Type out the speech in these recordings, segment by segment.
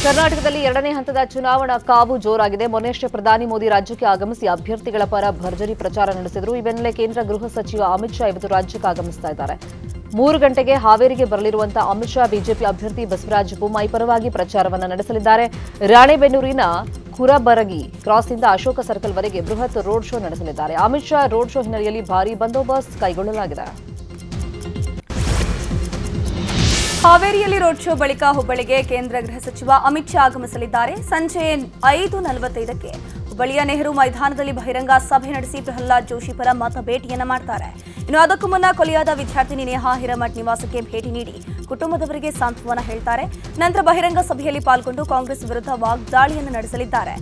ಕರ್ನಾಟಕದಲ್ಲಿ ಎರಡನೇ ಹಂತದ ಚುನಾವಣಾ ಕಾವು ಜೋರಾಗಿದೆ. ಮೊನ್ನೆಯಷ್ಟೇ ಪ್ರಧಾನಿ ಮೋದಿ ರಾಜ್ಯಕ್ಕೆ ಆಗಮಿಸಿ ಅಭ್ಯರ್ಥಿಗಳ ಪರ ಭರ್ಜರಿ ಪ್ರಚಾರ ನಡೆಸಿದರು. ಈ ಬೆನ್ನಲ್ಲೇ ಕೇಂದ್ರ ಗೃಹ ಸಚಿವ ಅಮಿತ್ ಶಾ ಇವತ್ತು ರಾಜ್ಯಕ್ಕೆ ಆಗಮಿಸ್ತಾ ಇದ್ದಾರೆ. 3 ಗಂಟೆಗೆ ಹಾವೇರಿಗೆ ಬರಲಿರುವಂತಹ ಅಮಿತ್ ಶಾ ಬಿಜೆಪಿ ಅಭ್ಯರ್ಥಿ ಬಸವರಾಜ ಬೊಮ್ಮಾಯಿ ಪರವಾಗಿ ಪ್ರಚಾರವನ್ನು ನಡೆಸಲಿದ್ದಾರೆ. ರಾಣೆಬೆನ್ನೂರಿನ ಕುರಬರಗಿ ಕ್ರಾಸ್ನಿಂದ ಅಶೋಕ ಸರ್ಕಲ್ವರೆಗೆ ಬೃಹತ್ ರೋಡ್ ಶೋ ನಡೆಸಲಿದ್ದಾರೆ. ಅಮಿತ್ ಶಾ ರೋಡ್ ಶೋ ಹಿನ್ನೆಲೆಯಲ್ಲಿ ಭಾರೀ ಬಂದೋಬಸ್ತ್ ಕೈಗೊಳ್ಳಲಾಗಿದೆ. ಹಾವೇರಿಯಲ್ಲಿ ರೋಡ್ ಶೋ ಬಳಿಕ ಹುಬ್ಬಳ್ಳಿಗೆ ಕೇಂದ್ರ ಗೃಹ ಸಚಿವ ಅಮಿತ್ ಶಾ ಆಗಮಿಸಲಿದ್ದಾರೆ. ಸಂಜೆ 5:45ಕ್ಕೆ ಹುಬ್ಬಳ್ಳಿಯ ನೆಹರು ಮೈದಾನದಲ್ಲಿ ಬಹಿರಂಗ ಸಭೆ ನಡೆಸಿ ಪ್ರಹ್ಲಾದ್ ಜೋಶಿ ಪರ ಮತ ಭೇಟಿಯನ್ನ ಮಾಡ್ತಾರೆ. ಇನ್ನು ಅದಕ್ಕೂ ಮುನ್ನ ಕೊಲೆಯಾದ ವಿದ್ಯಾರ್ಥಿನಿ ನೇಹಾ ಹಿರೇಮಠ್ ನಿವಾಸಕ್ಕೆ ಭೇಟಿ ನೀಡಿ ಕುಟುಂಬದವರಿಗೆ ಸಾಂತ್ವನ ಹೇಳ್ತಾರೆ. ನಂತರ ಬಹಿರಂಗ ಸಭೆಯಲ್ಲಿ ಪಾಲ್ಗೊಂಡು ಕಾಂಗ್ರೆಸ್ ವಿರುದ್ಧ ವಾಗ್ದಾಳಿಯನ್ನು ನಡೆಸಲಿದ್ದಾರೆ.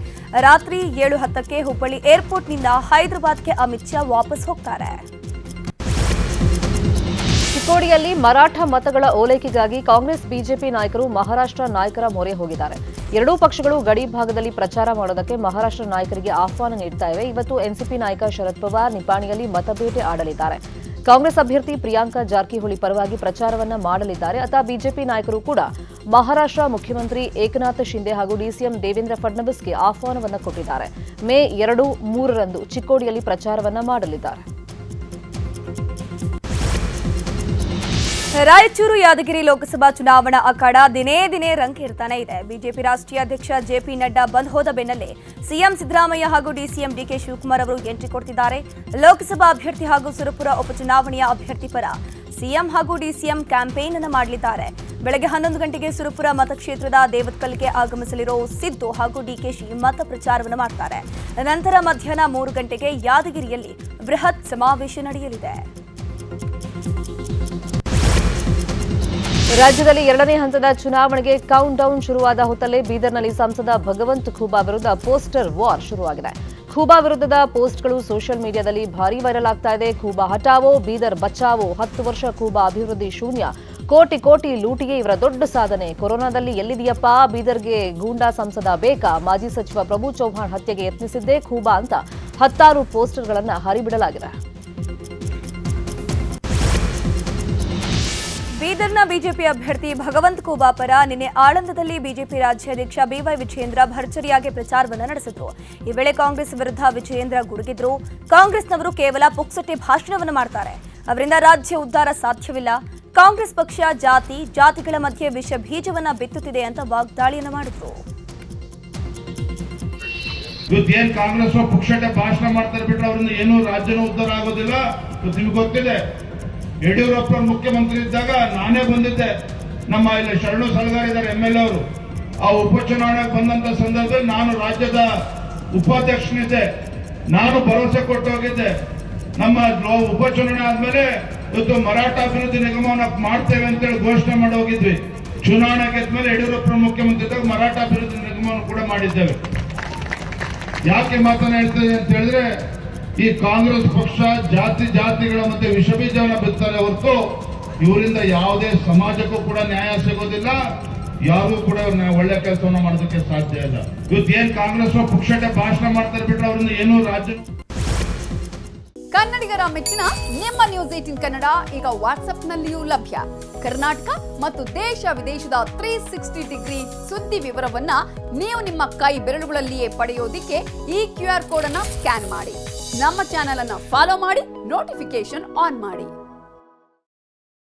ರಾತ್ರಿ 7:10ಕ್ಕೆ ಹುಬ್ಬಳ್ಳಿ ಏರ್ಪೋರ್ಟ್ನಿಂದ ಹೈದರಾಬಾದ್ಗೆ ಅಮಿತ್ ಶಾ ವಾಪಸ್ ಹೋಗ್ತಾರೆ. ಚಿಕ್ಕೋಡಿಯಲ್ಲಿ ಮರಾಠ ಮತಗಳ ಓಲೈಕೆಗಾಗಿ ಕಾಂಗ್ರೆಸ್ ಬಿಜೆಪಿ ನಾಯಕರು ಮಹಾರಾಷ್ಟ್ರ ನಾಯಕರ ಮೊರೆ ಹೋಗಿದ್ದಾರೆ. ಎರಡೂ ಪಕ್ಷಗಳು ಗಡಿ ಭಾಗದಲ್ಲಿ ಪ್ರಚಾರ ಮಾಡೋದಕ್ಕೆ ಮಹಾರಾಷ್ಟ್ರ ನಾಯಕರಿಗೆ ಆಹ್ವಾನ ನೀಡ್ತಾ ಇವೆ. ಇವತ್ತು ಎನ್ಸಿಪಿ ನಾಯಕ ಶರದ್ ಪವಾರ್ ನಿಪಾಣಿಯಲ್ಲಿ ಮತಬೇಟೆ ಆಡಲಿದ್ದಾರೆ. ಕಾಂಗ್ರೆಸ್ ಅಭ್ಯರ್ಥಿ ಪ್ರಿಯಾಂಕಾ ಜಾರಕಿಹೊಳಿ ಪರವಾಗಿ ಪ್ರಚಾರವನ್ನ ಮಾಡಲಿದ್ದಾರೆ. ಅತ ಬಿಜೆಪಿ ನಾಯಕರು ಕೂಡ ಮಹಾರಾಷ್ಟ್ರ ಮುಖ್ಯಮಂತ್ರಿ ಏಕನಾಥ್ ಶಿಂದೆ ಹಾಗೂ ಡಿಸಿಎಂ ದೇವೇಂದ್ರ ಫಡ್ನವೀಸ್ಗೆ ಆಹ್ವಾನವನ್ನ ಕೊಟ್ಟಿದ್ದಾರೆ. ಮೇ 2, 3ರಂದು ಚಿಕ್ಕೋಡಿಯಲ್ಲಿ ಪ್ರಚಾರವನ್ನ ಮಾಡಲಿದ್ದಾರೆ. ರಾಯಚೂರು ಯಾದಗಿರಿ ಲೋಕಸಭಾ ಚುನಾವಣಾ ಅಖಾಡ ದಿನೇ ದಿನೇ ರಂಗೇರ್ತಾನೆ ಇದೆ. ಬಿಜೆಪಿ ರಾಷ್ಟ್ರೀಯ ಅಧ್ಯಕ್ಷ ಜೆಪಿ ನಡ್ಡಾ ಬಂದ್ ಹೋದ ಬೆನ್ನಲ್ಲೇ ಸಿಎಂ ಸಿದ್ದರಾಮಯ್ಯ ಹಾಗೂ ಡಿಸಿಎಂ ಡಿಕೆ ಶಿವಕುಮಾರ್ ಅವರು ಎಂಟ್ರಿ ಕೊಡ್ತಿದ್ದಾರೆ. ಲೋಕಸಭಾ ಅಭ್ಯರ್ಥಿ ಹಾಗೂ ಸುರಪುರ ಉಪಚುನಾವಣೆಯ ಅಭ್ಯರ್ಥಿ ಪರ ಸಿಎಂ ಹಾಗೂ ಡಿಸಿಎಂ ಕ್ಯಾಂಪೇನ್ ಅನ್ನು ಮಾಡಲಿದ್ದಾರೆ. ಬೆಳಗ್ಗೆ 11 ಗಂಟೆಗೆ ಸುರಪುರ ಮತಕ್ಷೇತ್ರದ ದೇವತ್ಕಲ್ಗೆ ಆಗಮಿಸಲಿರೋ ಸಿದ್ದು ಹಾಗೂ ಡಿಕೆಶಿ ಮತ ಪ್ರಚಾರವನ್ನು ಮಾಡ್ತಾರೆ. ನಂತರ ಮಧ್ಯಾಹ್ನ 3 ಗಂಟೆಗೆ ಯಾದಗಿರಿಯಲ್ಲಿ ಬೃಹತ್ ಸಮಾವೇಶ ನಡೆಯಲಿದೆ. ರಾಜ್ಯದಲ್ಲಿ ಎರಡನೇ ಹಂತದ ಚುನಾವಣೆಗೆ ಕೌಂಟ್ ಡೌನ್ ಶುರುವಾದ ಹೊತ್ತಲ್ಲೇ ಬೀದರ್ನಲ್ಲಿ ಸಂಸದ ಭಗವಂತ್ ಖೂಬಾ ವಿರುದ್ಧ ಪೋಸ್ಟರ್ ವಾರ್ ಶುರುವಾಗಿದೆ. ಖೂಬಾ ವಿರುದ್ಧದ ಪೋಸ್ಟ್ಗಳು ಸೋಷಿಯಲ್ ಮೀಡಿಯಾದಲ್ಲಿ ಭಾರೀ ವೈರಲ್ ಆಗ್ತಾ ಇದೆ. ಖೂಬಾ ಹಟಾವೋ, ಬೀದರ್ ಬಚಾವೋ, 10 ವರ್ಷ ಖೂಬಾ ಅಭಿವೃದ್ಧಿ ಶೂನ್ಯ, ಕೋಟಿ ಕೋಟಿ ಲೂಟಿಗೆ ಇವರ ದೊಡ್ಡ ಸಾಧನೆ, ಕೊರೋನಾದಲ್ಲಿ ಎಲ್ಲಿದೆಯಪ್ಪ, ಬೀದರ್ಗೆ ಗೂಂಡಾ ಸಂಸದ ಬೇಕಾ, ಮಾಜಿ ಸಚಿವ ಪ್ರಭು ಚೌಹಾಣ್ ಹತ್ಯೆಗೆ ಯತ್ನಿಸಿದ್ದೇ ಖೂಬಾ ಅಂತ 10 ಪೋಸ್ಟರ್ಗಳನ್ನು ಹರಿಬಿಡಲಾಗಿದೆ. ಬೀದರ್ನ ಬಿಜೆಪಿ ಅಭ್ಯರ್ಥಿ ಭಗವಂತ್ ಖೂಬಾ ಪರ ನಿನ್ನೆ ಆಳಂದದಲ್ಲಿ ಬಿಜೆಪಿ ರಾಜ್ಯಾಧ್ಯಕ್ಷ ಬಿವೈ ವಿಜಯೇಂದ್ರ ಭರ್ಜರಿಯಾಗಿ ಪ್ರಚಾರವನ್ನು ನಡೆಸಿದ್ರು. ಈ ವೇಳೆ ಕಾಂಗ್ರೆಸ್ ವಿರುದ್ಧ ವಿಜಯೇಂದ್ರ ಗುಡುಗಿದ್ರು. ಕಾಂಗ್ರೆಸ್ನವರು ಕೇವಲ ಪುಕ್ಸಟೆ ಭಾಷಣವನ್ನು ಮಾಡ್ತಾರೆ, ಅವರಿಂದ ರಾಜ್ಯ ಉದ್ಧಾರ ಸಾಧ್ಯವಿಲ್ಲ. ಕಾಂಗ್ರೆಸ್ ಪಕ್ಷ ಜಾತಿಗಳ ಮಧ್ಯೆ ವಿಷ ಬೀಜವನ್ನ ಬಿತ್ತುತ್ತಿದೆ ಅಂತ ವಾಗ್ದಾಳಿಯನ್ನು ಮಾಡಿದ್ರು. ಇವತ್ತೇನ್ ಕಾಂಗ್ರೆಸ್ ಪುಕ್ಸಟೆ ಭಾಷಣ ಮಾಡ್ತಾರೆ ಬಿಟ್ರೆ ಅವರಿಂದ ಏನೂ ರಾಜ್ಯನೂ ಉದ್ಧಾರ ಆಗೋದಿಲ್ಲ. ನಿಮ್ಗೆ ಗೊತ್ತಿದೆ, ಯಡಿಯೂರಪ್ಪ ಮುಖ್ಯಮಂತ್ರಿ ಇದ್ದಾಗ ನಾನೇ ಬಂದಿದ್ದೆ. ನಮ್ಮ ಇಲ್ಲಿ ಶರಣು ಸಲಗಾರ್ ಇದ್ದಾರೆ MLA ಅವರು. ಆ ಉಪಚುನಾವಣೆಗೆ ಬಂದಂತ ಸಂದರ್ಭದಲ್ಲಿ ನಾನು ರಾಜ್ಯದ ಉಪಾಧ್ಯಕ್ಷನಿದ್ದೆ. ನಾನು ಭರವಸೆ ಕೊಟ್ಟು ಹೋಗಿದ್ದೆ, ನಮ್ಮ ಉಪಚುನಾವಣೆ ಆದ್ಮೇಲೆ ಇವತ್ತು ಮರಾಠ ಅಭಿವೃದ್ಧಿ ನಿಗಮವನ್ನು ಮಾಡ್ತೇವೆ ಅಂತೇಳಿ ಘೋಷಣೆ ಮಾಡಿ ಹೋಗಿದ್ವಿ. ಚುನಾವಣೆ ಗೆದ್ಮೇಲೆ ಯಡಿಯೂರಪ್ಪ ಮುಖ್ಯಮಂತ್ರಿ ಇದ್ದಾಗ ಮರಾಠ ಅಭಿವೃದ್ಧಿ ನಿಗಮವನ್ನು ಕೂಡ ಮಾಡಿದ್ದೇವೆ. ಯಾಕೆ ಮಾತನ್ನ ಹೇಳ್ತೇವೆ ಅಂತ ಹೇಳಿದ್ರೆ, ಈ ಕಾಂಗ್ರೆಸ್ ಪಕ್ಷ ಜಾತಿಗಳ ಮಧ್ಯೆ ವಿಷಬೀಜವನ್ನು ಬಿತ್ತಾರೆ ಹೊರತು ಇವರಿಂದ ಯಾವುದೇ ಸಮಾಜಕ್ಕೂ ಕೂಡ ನ್ಯಾಯ ಸಿಗೋದಿಲ್ಲ, ಯಾರಿಗೂ ಕೂಡ ಒಳ್ಳೆ ಕೆಲಸವನ್ನು ಮಾಡೋದಕ್ಕೆ ಸಾಧ್ಯ ಇಲ್ಲ. ಇವತ್ತೇನ್ ಕಾಂಗ್ರೆಸ್ ಪುಕ್ಷಟೆ ಭಾಷಣ ಮಾಡ್ತಾರೆ ಬಿಟ್ರೆ ಅವರಿಂದ ಏನೂ ರಾಜ್ಯ. ಕನ್ನಡಿಗರ ಮೆಚ್ಚಿನ ನಿಮ್ಮ ನ್ಯೂಸ್ 18 ಕನ್ನಡ ಈಗ ವಾಟ್ಸ್ಆಪ್ನಲ್ಲಿಯೂ ಲಭ್ಯ. ಕರ್ನಾಟಕ ಮತ್ತು ದೇಶ ವಿದೇಶದ 360 ಡಿಗ್ರಿ ಸುದ್ದಿ ವಿವರವನ್ನ ನೀವು ನಿಮ್ಮ ಕೈ ಬೆರಳುಗಳಲ್ಲಿಯೇ ಪಡೆಯೋದಿಕ್ಕೆ ಈ QR ಕೋಡ್ ಅನ್ನು ಸ್ಕ್ಯಾನ್ ಮಾಡಿ. ನಮ್ಮ ಚಾನೆಲ್ ಅನ್ನು ಫಾಲೋ ಮಾಡಿ, ನೋಟಿಫಿಕೇಶನ್ ಆನ್ ಮಾಡಿ.